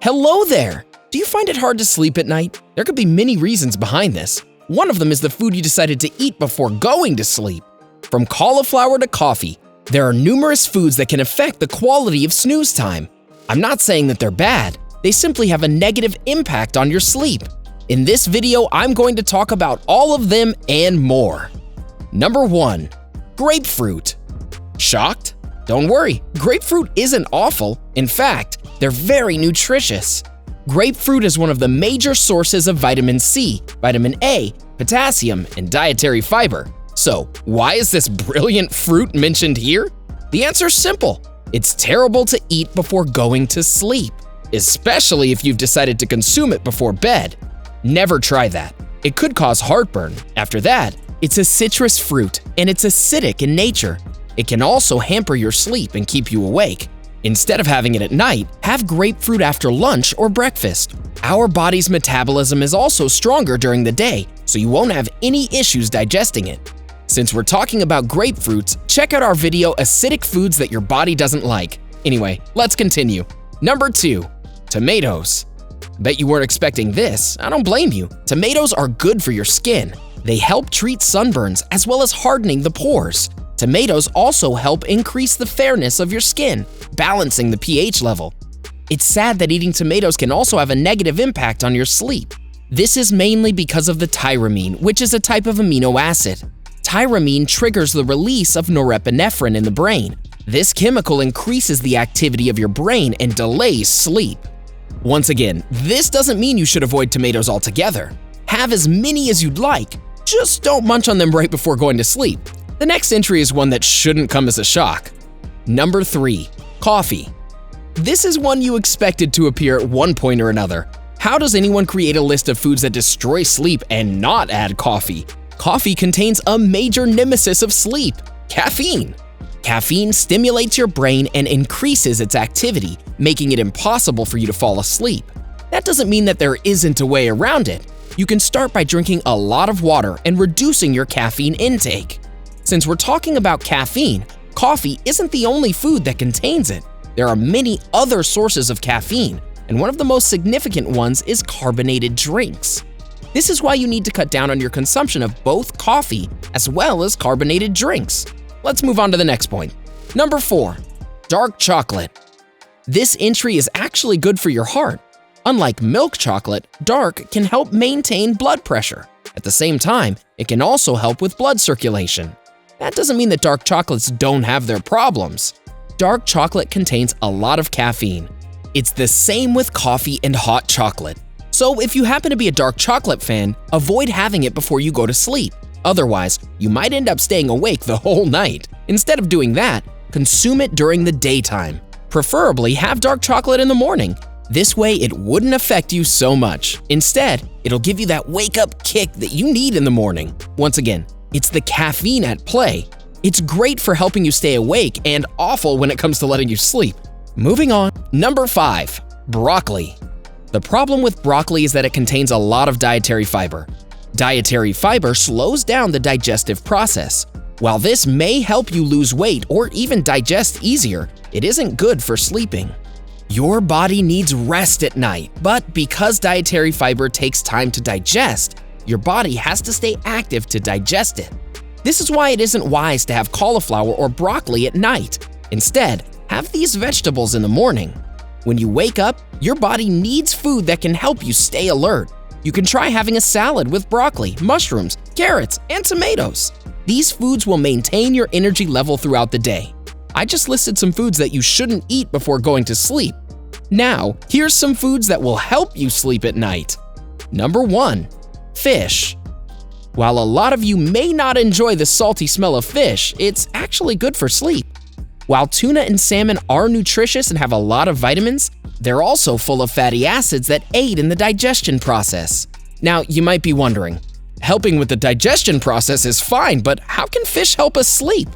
Hello there! Do you find it hard to sleep at night? There could be many reasons behind this. One of them is the food you decided to eat before going to sleep. From cauliflower to coffee, there are numerous foods that can affect the quality of snooze time. I'm not saying that they're bad, they simply have a negative impact on your sleep. In this video, I'm going to talk about all of them and more. Number 1. Grapefruit. Shocked? Don't worry, grapefruit isn't awful. In fact, they're very nutritious. Grapefruit is one of the major sources of vitamin C, vitamin A, potassium, and dietary fiber. So, why is this brilliant fruit mentioned here? The answer's simple. It's terrible to eat before going to sleep, especially if you've decided to consume it before bed. Never try that. It could cause heartburn. After that, it's a citrus fruit and it's acidic in nature. It can also hamper your sleep and keep you awake. Instead of having it at night, have grapefruit after lunch or breakfast. Our body's metabolism is also stronger during the day, so you won't have any issues digesting it. Since we're talking about grapefruits, check out our video Acidic Foods That Your Body Doesn't Like. Anyway, let's continue. Number 2. Tomatoes. Bet you weren't expecting this. I don't blame you. Tomatoes are good for your skin. They help treat sunburns as well as hardening the pores. Tomatoes also help increase the fairness of your skin, balancing the pH level. It's sad that eating tomatoes can also have a negative impact on your sleep. This is mainly because of the tyramine, which is a type of amino acid. Tyramine triggers the release of norepinephrine in the brain. This chemical increases the activity of your brain and delays sleep. Once again, this doesn't mean you should avoid tomatoes altogether. Have as many as you'd like, just don't munch on them right before going to sleep. The next entry is one that shouldn't come as a shock. Number 3. Coffee. This is one you expected to appear at one point or another. How does anyone create a list of foods that destroy sleep and not add coffee? Coffee contains a major nemesis of sleep, caffeine. Caffeine stimulates your brain and increases its activity, making it impossible for you to fall asleep. That doesn't mean that there isn't a way around it. You can start by drinking a lot of water and reducing your caffeine intake. Since we're talking about caffeine, coffee isn't the only food that contains it. There are many other sources of caffeine, and one of the most significant ones is carbonated drinks. This is why you need to cut down on your consumption of both coffee as well as carbonated drinks. Let's move on to the next point. Number 4. Dark chocolate. This entry is actually good for your heart. Unlike milk chocolate, dark can help maintain blood pressure. At the same time, it can also help with blood circulation. That doesn't mean that dark chocolates don't have their problems. Dark chocolate contains a lot of caffeine. It's the same with coffee and hot chocolate. So if you happen to be a dark chocolate fan, avoid having it before you go to sleep. Otherwise, you might end up staying awake the whole night. Instead of doing that, consume it during the daytime. Preferably have dark chocolate in the morning. This way, it wouldn't affect you so much. Instead, it'll give you that wake-up kick that you need in the morning. Once again, it's the caffeine at play. It's great for helping you stay awake and awful when it comes to letting you sleep. Moving on. Number 5. Broccoli. The problem with broccoli is that it contains a lot of dietary fiber. Dietary fiber slows down the digestive process. While this may help you lose weight or even digest easier, it isn't good for sleeping. Your body needs rest at night, but because dietary fiber takes time to digest, your body has to stay active to digest it. This is why it isn't wise to have cauliflower or broccoli at night. Instead, have these vegetables in the morning. When you wake up, your body needs food that can help you stay alert. You can try having a salad with broccoli, mushrooms, carrots, and tomatoes. These foods will maintain your energy level throughout the day. I just listed some foods that you shouldn't eat before going to sleep. Now, here's some foods that will help you sleep at night. Number 1. Fish. While a lot of you may not enjoy the salty smell of fish, it's actually good for sleep. While tuna and salmon are nutritious and have a lot of vitamins, they're also full of fatty acids that aid in the digestion process. Now, you might be wondering, helping with the digestion process is fine, but how can fish help us sleep?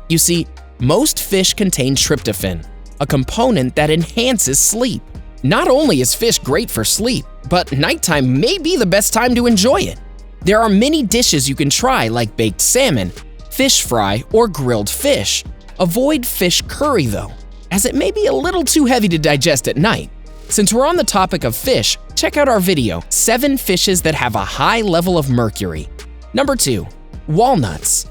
You see, most fish contain tryptophan, a component that enhances sleep. Not only is fish great for sleep, but nighttime may be the best time to enjoy it. There are many dishes you can try like baked salmon, fish fry, or grilled fish. Avoid fish curry though, as it may be a little too heavy to digest at night. Since we're on the topic of fish, check out our video, 7 fishes that have a high level of mercury. Number 2, walnuts.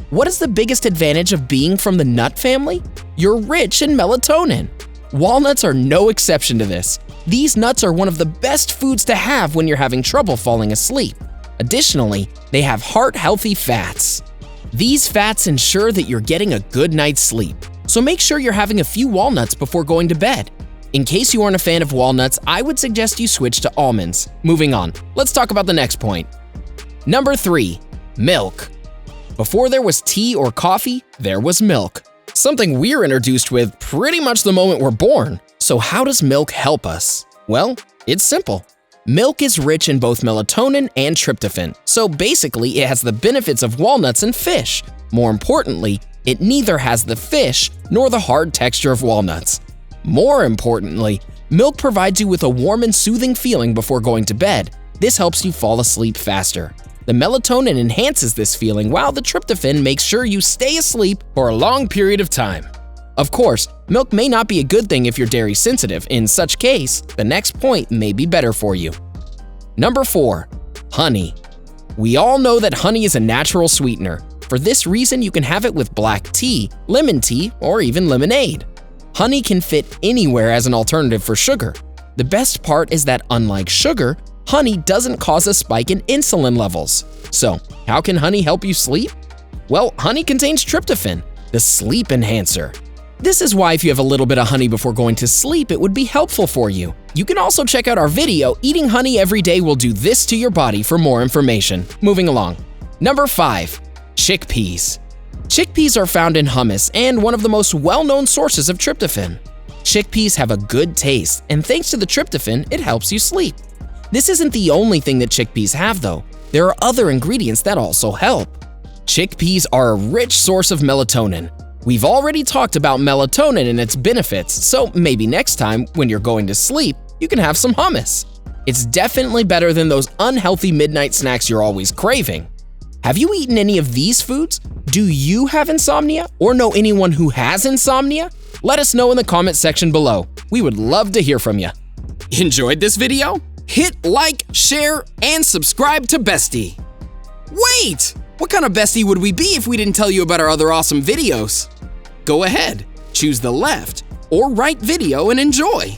What is the biggest advantage of being from the nut family? You're rich in melatonin. Walnuts are no exception to this. These nuts are one of the best foods to have when you're having trouble falling asleep. Additionally, they have heart-healthy fats. These fats ensure that you're getting a good night's sleep, so make sure you're having a few walnuts before going to bed. In case you aren't a fan of walnuts, I would suggest you switch to almonds. Moving on, let's talk about the next point. Number 3, milk. Before there was tea or coffee, there was milk. Something we're introduced with pretty much the moment we're born. So how does milk help us? Well, it's simple. Milk is rich in both melatonin and tryptophan, so basically it has the benefits of walnuts and fish. More importantly, it neither has the fish nor the hard texture of walnuts. More importantly, milk provides you with a warm and soothing feeling before going to bed. This helps you fall asleep faster. The melatonin enhances this feeling while the tryptophan makes sure you stay asleep for a long period of time. Of course, milk may not be a good thing if you're dairy sensitive. In such case, the next point may be better for you. Number 4, honey. We all know that honey is a natural sweetener. For this reason, you can have it with black tea, lemon tea, or even lemonade. Honey can fit anywhere as an alternative for sugar. The best part is that unlike sugar, honey doesn't cause a spike in insulin levels. So, how can honey help you sleep? Well, honey contains tryptophan, the sleep enhancer. This is why if you have a little bit of honey before going to sleep, it would be helpful for you. You can also check out our video, Eating Honey Every Day Will Do This to Your Body, for more information. Moving along. Number 5, chickpeas. Chickpeas are found in hummus and one of the most well-known sources of tryptophan. Chickpeas have a good taste, and thanks to the tryptophan, it helps you sleep. This isn't the only thing that chickpeas have though. There are other ingredients that also help. Chickpeas are a rich source of melatonin. We've already talked about melatonin and its benefits, so maybe next time when you're going to sleep, you can have some hummus. It's definitely better than those unhealthy midnight snacks you're always craving. Have you eaten any of these foods? Do you have insomnia or know anyone who has insomnia? Let us know in the comment section below. We would love to hear from you. Enjoyed this video? Hit like, share, and subscribe to Bestie. Wait! What kind of Bestie would we be if we didn't tell you about our other awesome videos? Go ahead, choose the left or right video and enjoy.